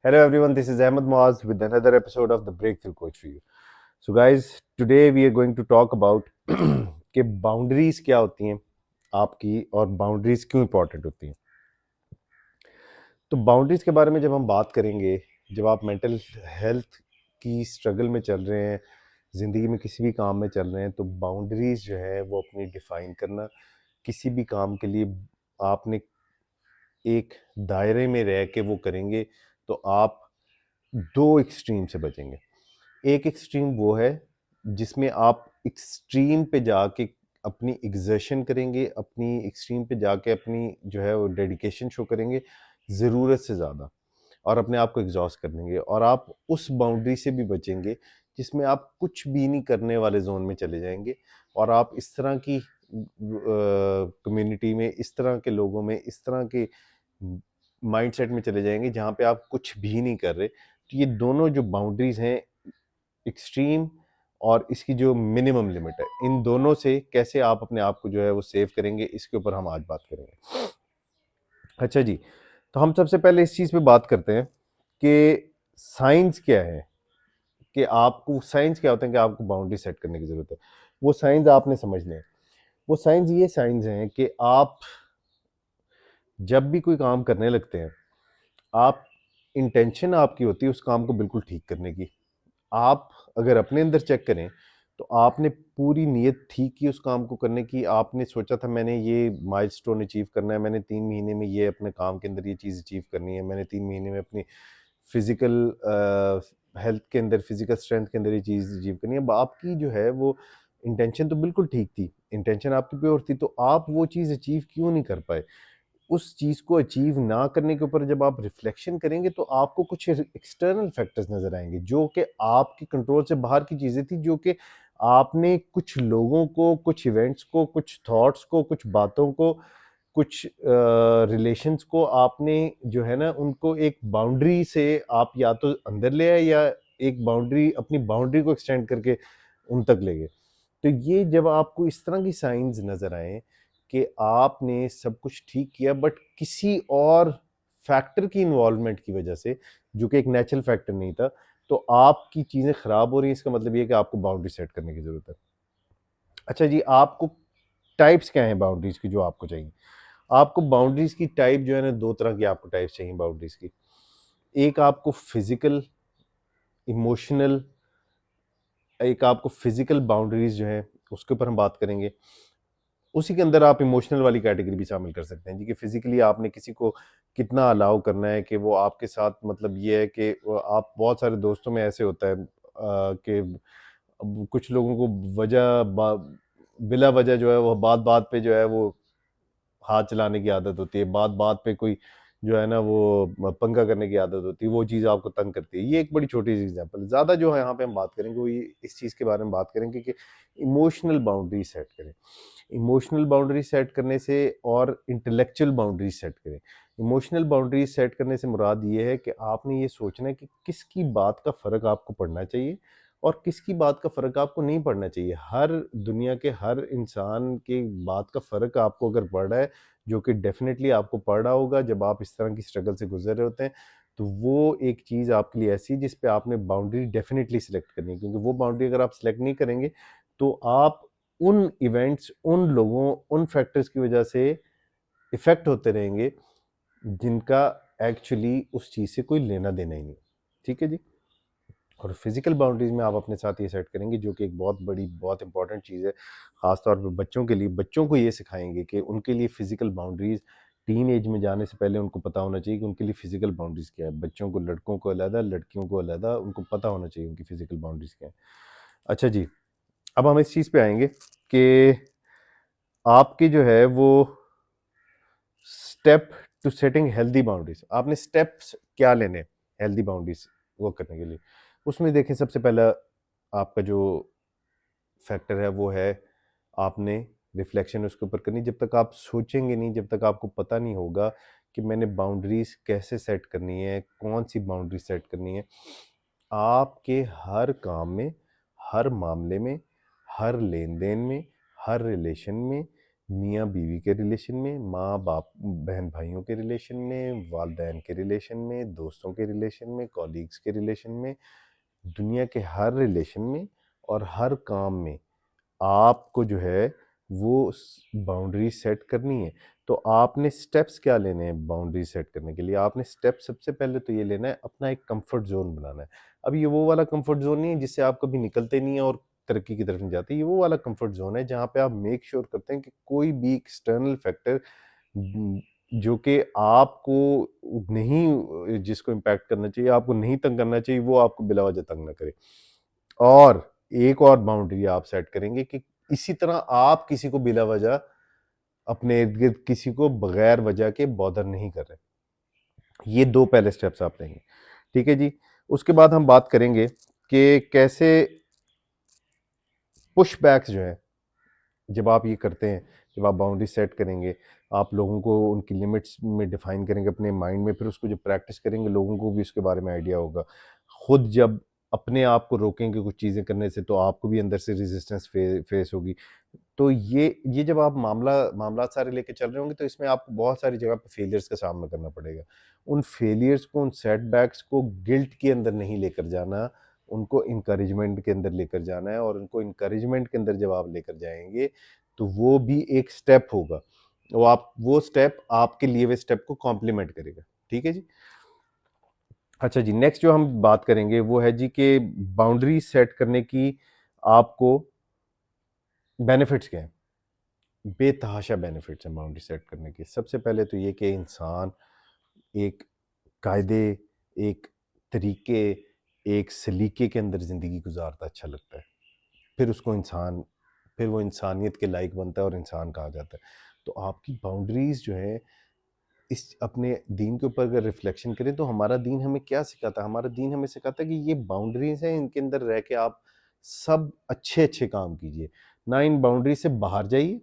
Hello everyone, this is Ahmed Moaz with another episode of the Breakthrough Coach for you. So guys, today we are going to talk about कि boundaries क्या होती हैं आपकी और boundaries क्यों important होती हैं। तो बाउंड्रीज के बारे में जब हम बात करेंगे, जब आप मेंटल हेल्थ की स्ट्रगल में चल रहे हैं, ज़िंदगी में किसी भी काम में चल रहे हैं, तो बाउंड्रीज जो है वो अपनी डिफाइन करना, किसी भी काम के लिए आपने एक दायरे में रह के वो करेंगे तो आप दो एक्सट्रीम से बचेंगे। एक एक्सट्रीम वो है जिसमें आप एक्सट्रीम पे जाके अपनी एग्जर्शन करेंगे, अपनी एक्सट्रीम पे जाके अपनी जो है वो डेडिकेशन शो करेंगे ज़रूरत से ज़्यादा और अपने आप को एग्जॉस्ट कर देंगे, और आप उस बाउंड्री से भी बचेंगे जिसमें आप कुछ भी नहीं करने वाले जोन में चले जाएंगे और आप इस तरह की कम्युनिटी में, इस तरह के लोगों में, इस तरह के माइंडसेट में चले जाएंगे जहाँ पे आप कुछ भी नहीं कर रहे। तो ये दोनों जो बाउंड्रीज हैं, एक्सट्रीम और इसकी जो मिनिमम लिमिट है, इन दोनों से कैसे आप अपने आप को जो है वो सेव करेंगे, इसके ऊपर हम आज बात करेंगे। अच्छा जी, तो हम सबसे पहले इस चीज़ पे बात करते हैं कि साइंस क्या है, कि आपको साइंस क्या होता है कि आपको बाउंड्री सेट करने की ज़रूरत है। वो साइंस आपने समझने हैं। वो साइंस हैं कि आप जब भी कोई काम करने लगते हैं, आप इंटेंशन आपकी होती है उस काम को बिल्कुल ठीक करने की। आप अगर अपने अंदर चेक करें तो आपने पूरी नीयत थी कि उस काम को करने की, आपने सोचा था मैंने ये माइलस्टोन अचीव करना है, मैंने 3 महीने में ये अपने काम के अंदर ये चीज़ अचीव करनी है, मैंने 3 महीने में अपनी फिजिकल हेल्थ के अंदर, फिजिकल स्ट्रेंथ के अंदर ये चीज़ अचीव करनी है। आपकी जो है वो इंटेंशन तो बिल्कुल ठीक थी, इंटेंशन आपकी प्योर थी, तो आप वो चीज़ अचीव क्यों नहीं कर पाए? उस चीज़ को अचीव ना करने के ऊपर जब आप रिफ्लेक्शन करेंगे तो आपको कुछ एक्सटर्नल फैक्टर्स नज़र आएंगे जो कि आपके कंट्रोल से बाहर की चीज़ें थी, जो कि आपने कुछ लोगों को, कुछ इवेंट्स को, कुछ थॉट्स को, कुछ बातों को, कुछ रिलेशंस को आपने जो है ना उनको एक बाउंड्री से आप या तो अंदर ले आए या एक बाउंड्री, अपनी बाउंड्री को एक्सटेंड करके उन तक ले गए। तो ये जब आपको इस तरह की साइंस नज़र आए कि आपने सब कुछ ठीक किया बट किसी और फैक्टर की इन्वॉल्वमेंट की वजह से, जो कि एक नेचुरल फैक्टर नहीं था, तो आपकी चीज़ें ख़राब हो रही हैं, इसका मतलब ये है कि आपको बाउंड्री सेट करने की ज़रूरत है। अच्छा जी, आपको टाइप्स क्या हैं बाउंड्रीज़ की जो आपको चाहिए? आपको बाउंड्रीज़ की टाइप जो है ना, 2 तरह की आपको टाइप्स चाहिए बाउंड्रीज़ की। एक आपको फिज़िकल, इमोशनल, एक आपको फिज़िकल बाउंड्रीज़ जो हैं उसके ऊपर हम बात करेंगे। उसी के अंदर आप इमोशनल वाली कैटेगरी भी शामिल कर सकते हैं जी, कि फिजिकली आपने किसी को कितना अलाउ करना है कि वो आपके साथ, मतलब ये है कि आप, बहुत सारे दोस्तों में ऐसे होता है कि अब कुछ लोगों को बिला वजह जो है वो बात बात पे जो है वो हाथ चलाने की आदत होती है, बात बात पे कोई जो है ना वो पंगा करने की आदत होती है, वो चीज़ आपको तंग करती है। ये एक बड़ी छोटी सी एग्जांपल है। ज़्यादा जो है यहाँ पे हम बात करेंगे वो ये इस चीज़ के बारे में बात करेंगे कि इमोशनल बाउंड्री सेट करें। इमोशनल बाउंड्री सेट करने से और इंटेलेक्चुअल बाउंड्री सेट करें। इमोशनल बाउंड्री सेट करने से मुराद ये है कि आपने ये सोचना है कि किसकी बात का फ़र्क आपको पड़ना चाहिए और किसकी बात का फ़र्क आपको नहीं पड़ना चाहिए। हर दुनिया के हर इंसान की बात का फ़र्क आपको अगर पड़ रहा है, जो कि डेफ़िनेटली आपको पड़ रहा होगा जब आप इस तरह की स्ट्रगल से गुज़र रहे होते हैं, तो वो एक चीज़ आपके लिए ऐसी है जिस पे आपने बाउंड्री डेफ़िनेटली सिलेक्ट करनी है, क्योंकि वो बाउंड्री अगर आप सिलेक्ट नहीं करेंगे, तो आप उन इवेंट्स, उन लोगों, उन फैक्टर्स की वजह से इफ़ेक्ट होते रहेंगे, जिनका एक्चुअली उस चीज़ से कोई लेना-देना ही नहीं। ठीक है जी? और फिज़िकल बाउंड्रीज़ में आप अपने साथ ये सेट करेंगे, जो कि एक बहुत बड़ी, बहुत इंपॉर्टेंट चीज़ है, ख़ास तौर पे बच्चों के लिए। बच्चों को ये सिखाएँगे कि उनके लिए फ़िज़िकल बाउंड्रीज़, टीन एज में जाने से पहले उनको पता होना चाहिए कि उनके लिए फ़िज़िकल बाउंड्रीज़ क्या है। बच्चों को, लड़कों को अलग, लड़कियों को अलग, उनको पता होना चाहिए उनकी फ़िज़िकल बाउंड्रीज़ क्या है। अच्छा जी, अब हम इस चीज़ पे आएँगे कि आपके जो है वो step to setting healthy boundaries, आपने स्टेप्स क्या लेने हेल्दी बाउंड्रीज वो करने के लिए। उसमें देखें, सबसे पहला आपका जो फैक्टर है वो है, आपने रिफ्लेक्शन उसके ऊपर करनी। जब तक आप सोचेंगे नहीं, जब तक आपको पता नहीं होगा कि मैंने बाउंड्रीज कैसे सेट करनी है, कौन सी बाउंड्री सेट करनी है, आपके हर काम में, हर मामले में, हर लेन देन में, हर रिलेशन में मियाँ बीवी के रिलेशन में, माँ बाप बहन भाइयों के रिलेशन में, वालिदैन के रिलेशन में, दोस्तों के रिलेशन में, कॉलीग्स के रिलेशन में, दुनिया के हर रिलेशन में और हर काम में आपको जो है वो बाउंड्री सेट करनी है। तो आपने स्टेप्स क्या लेने हैं बाउंड्री सेट करने के लिए? आपने स्टेप सबसे पहले तो ये लेना है, अपना एक कंफर्ट जोन बनाना है। अब ये वो वाला कंफर्ट जोन नहीं है जिससे आप कभी निकलते नहीं है और तरक्की की तरफ नहीं जाते। ये वो वाला कंफर्ट जोन है जहाँ पे आप मेक श्योर करते हैं कि कोई भी एक्सटर्नल फैक्टर जो कि आपको नहीं, जिसको इम्पैक्ट करना चाहिए, आपको नहीं तंग करना चाहिए, वो आपको बिला वजह तंग ना करे। और एक और बाउंड्री आप सेट करेंगे कि इसी तरह आप किसी को बिला वजह अपने इर्द गिर्द किसी को बगैर वजह के बॉदर नहीं कर रहे। ये दो पहले स्टेप्स आप लेंगे, ठीक है जी। उसके बाद हम बात करेंगे कि कैसे पुश बैक्स जो है, जब आप ये करते हैं, जब आप बाउंड्री सेट करेंगे, आप लोगों को उनकी लिमिट्स में डिफाइन करेंगे अपने माइंड में, फिर उसको जब प्रैक्टिस करेंगे लोगों को भी उसके बारे में आइडिया होगा। खुद जब अपने आप को रोकेंगे कुछ चीज़ें करने से तो आपको भी अंदर से रेजिस्टेंस फेस होगी। तो ये जब आप मामला सारे लेके चल रहे होंगे तो इसमें आपको बहुत सारी जगह पे फेलियर्स का सामना करना पड़ेगा। उन फेलियर्स को, उन सेटबैक्स को गिल्ट के अंदर नहीं लेकर जाना, उनको इंकरेजमेंट के अंदर लेकर जाना है। और उनको इंकरेजमेंट के अंदर जब आप लेकर जाएंगे तो वो भी एक स्टेप होगा, वो स्टेप आपके लिए हुए स्टेप को कॉम्प्लीमेंट करेगा, ठीक है जी। अच्छा जी, नेक्स्ट जो हम बात करेंगे वो है जी कि बाउंड्री सेट करने की आपको बेनिफिट्स क्या हैं। बेतहाशा बेनिफिट्स हैं बाउंड्री सेट करने के। सबसे पहले तो ये कि इंसान एक कायदे, एक तरीके, एक सलीके के अंदर ज़िंदगी गुजारता अच्छा लगता है। फिर वो इंसानियत के लायक बनता है और इंसान कहा जाता है। तो आपकी बाउंड्रीज़ जो है, इस अपने दीन के ऊपर अगर रिफ्लेक्शन करें तो हमारा दीन हमें क्या सिखाता है? हमारा दीन हमें सिखाता है कि ये बाउंड्रीज़ हैं, इनके अंदर रह के आप सब अच्छे-अच्छे काम कीजिए। ना इन बाउंड्री से बाहर जाइए,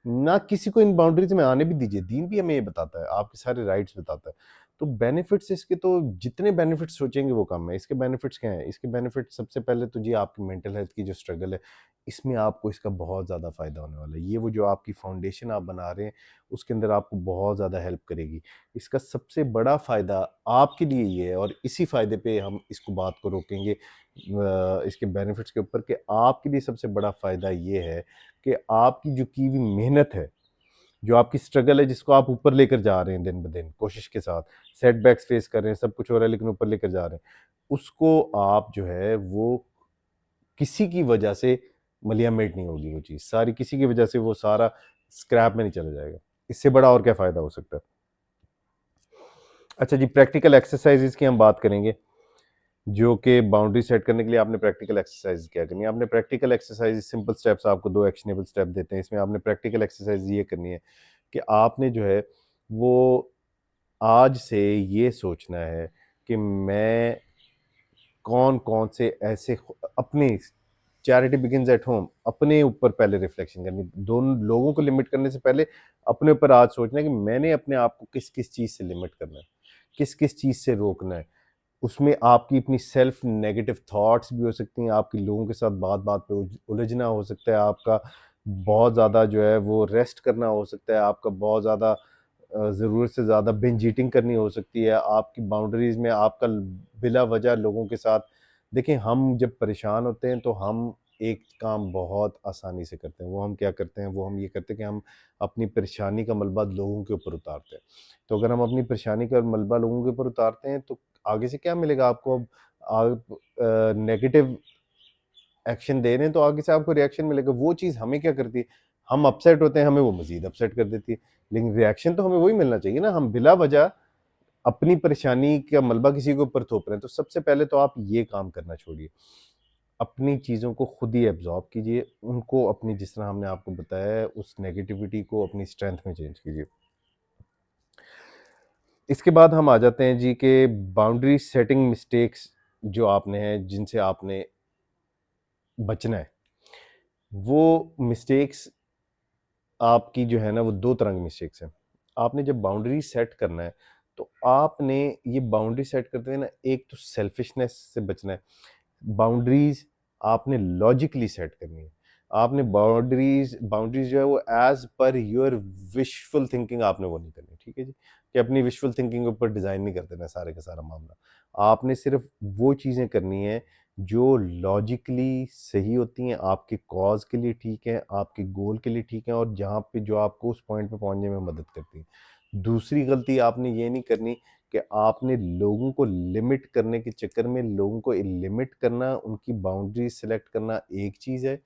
ना किसी को इन बाउंड्रीज़ में आने भी दीजिए। दीन भी हमें ये बताता है, आपके सारे राइट्स बताता है। तो बेनिफिट्स इसके तो जितने बेनिफिट्स सोचेंगे वो कम है। इसके बेनिफिट्स क्या हैं? इसके बेनिफिट्स सबसे पहले तो जी आपकी मेंटल हेल्थ की जो स्ट्रगल है, इसमें आपको इसका बहुत ज़्यादा फ़ायदा होने वाला है। ये वो जो आपकी फाउंडेशन आप बना रहे हैं, उसके अंदर आपको बहुत ज़्यादा हेल्प करेगी। इसका सबसे बड़ा फ़ायदा आपके लिए ये है और इसी फ़ायदे पे हम इसको बात को रोकेंगे इसके बेनिफिट्स के ऊपर, कि आपके लिए सबसे बड़ा फ़ायदा ये है कि आपकी जो की हुई मेहनत है, जो आपकी स्ट्रगल है, जिसको आप ऊपर लेकर जा रहे हैं दिन ब दिन कोशिश के साथ, सेटबैक्स फेस कर रहे हैं, सब कुछ हो रहा है लेकिन ऊपर लेकर जा रहे हैं, उसको आप जो है वो किसी की वजह से मलियामेट नहीं होगी। वो चीज़ सारी किसी की वजह से, वो सारा स्क्रैप में नहीं चला जाएगा। इससे बड़ा और क्या फ़ायदा हो सकता है? अच्छा जी, प्रैक्टिकल एक्सरसाइजेज की हम बात करेंगे, जो कि बाउंड्री सेट करने के लिए आपने प्रैक्टिकल एक्सरसाइज क्या करनी है। आपने प्रैक्टिकल एक्सरसाइज सिंपल स्टेप्स आपको 2 एक्शनेबल स्टेप देते हैं। इसमें आपने प्रैक्टिकल एक्सरसाइज ये करनी है कि आपने जो है वो आज से ये सोचना है कि मैं कौन-कौन से ऐसे अपने चैरिटी बिगिन्स एट होम, अपने ऊपर पहले रिफ्लेक्शन करनी। दोनों लोगों को लिमिट करने से पहले अपने ऊपर आज सोचना है कि मैंने अपने आप को किस-किस चीज़ से लिमिट करना है, किस-किस चीज़ से रोकना है। उसमें आपकी अपनी सेल्फ नेगेटिव थॉट्स भी हो सकती हैं, आपकी लोगों के साथ बात-बात पे उलझना हो सकता है, आपका बहुत ज़्यादा जो है वो रेस्ट करना हो सकता है, आपका बहुत ज़्यादा ज़रूरत से ज़्यादा बिंज ईटिंग करनी हो सकती है, आपकी बाउंड्रीज़ में आपका बिला वजह लोगों के साथ। देखिए, हम जब परेशान होते हैं तो हम एक काम बहुत आसानी से करते हैं। वो हम क्या करते हैं, वो हम ये करते हैं कि हम अपनी परेशानी का मलबा लोगों के ऊपर उतारते हैं। तो अगर हम अपनी परेशानी का मलबा लोगों के ऊपर उतारते हैं तो आगे से क्या मिलेगा आपको? अब आप नेगेटिव एक्शन दे रहे हैं तो आगे से आपको रिएक्शन मिलेगा। वो चीज़ हमें क्या करती है, हम अपसेट होते हैं, हमें वो मज़ीद अपसेट कर देती है। लेकिन रिएक्शन तो हमें वही मिलना चाहिए ना। हम बिला वजह अपनी परेशानी का मलबा किसी के ऊपर थोप रहे हैं। तो सबसे पहले तो आप ये काम करना छोड़िए। अपनी चीज़ों को खुद ही एब्ज़ॉर्ब कीजिए। उनको अपनी, जिस तरह हमने आपको बताया है, उस नेगेटिविटी को अपनी स्ट्रेंथ में चेंज कीजिए। इसके बाद हम आ जाते हैं जी कि बाउंड्री सेटिंग मिस्टेक्स जो आपने हैं, जिनसे आपने बचना है। वो मिस्टेक्स आपकी जो है ना, वो 2 तरह की मिस्टेक्स हैं। आपने जब बाउंड्री सेट करना है, तो आपने ये बाउंड्री सेट करते हुए ना, एक तो सेल्फिशनेस से बचना है। बाउंड्रीज़ आपने लॉजिकली सेट करनी है। आपने बाउंड्रीज बाउंड्रीज जो है वो as per your wishful thinking आपने वो नहीं करनी, ठीक है जी, कि अपनी विशफुल थिंकिंग के ऊपर डिज़ाइन नहीं कर देना सारे का सारा मामला। आपने सिर्फ वो चीज़ें करनी है जो लॉजिकली सही होती हैं, आपके कॉज के लिए ठीक है, आपके गोल के लिए ठीक है, और जहाँ पे जो आपको उस पॉइंट पे पहुंचने में मदद करती है। दूसरी गलती आपने ये नहीं करनी कि आपने लोगों को लिमिट करने के चक्कर में लोगों को लिमिट करना, उनकी बाउंड्री सेलेक्ट करना एक चीज़ है।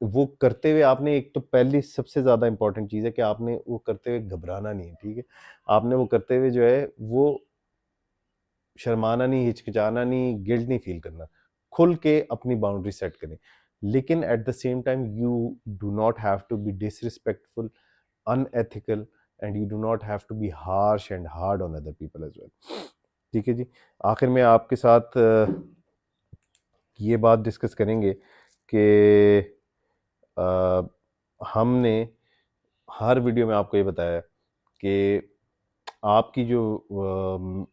वो करते हुए आपने, एक तो पहली सबसे ज़्यादा इंपॉर्टेंट चीज़ है कि आपने वो करते हुए घबराना नहीं है, ठीक है? आपने वो करते हुए जो है वो शर्माना नहीं, हिचकिचाना नहीं, गिल्ट नहीं फील करना। खुल के अपनी बाउंड्री सेट करें। लेकिन at the same time you do not have to be disrespectful, unethical, and you do not have to be harsh and hard on other people as well. ठीक है जी? आखिर में आपके साथ ये बात डिस्कस करेंगे कि हमने हर वीडियो में आपको ये बताया कि आपकी जो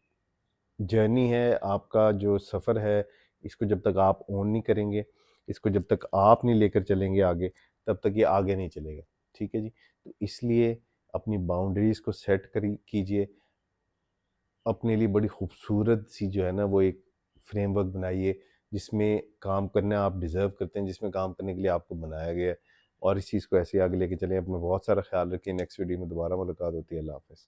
जर्नी है, आपका जो सफ़र है, इसको जब तक आप ओन नहीं करेंगे, इसको जब तक आप नहीं लेकर चलेंगे आगे, तब तक ये आगे नहीं चलेगा। ठीक है जी? तो इसलिए अपनी बाउंड्रीज़ को सेट करी कीजिए। अपने लिए बड़ी खूबसूरत सी जो है ना वो एक फ्रेमवर्क बनाइए, जिसमें काम करना आप डिज़र्व करते हैं, जिसमें काम करने के लिए आपको बनाया गया है, और इस चीज़ को ऐसे ही आगे लेके चलें। अपना बहुत सारा ख्याल रखिए। नेक्स्ट वीडियो में दोबारा मुलाकात होती है। अल्लाह हाफ़िज़।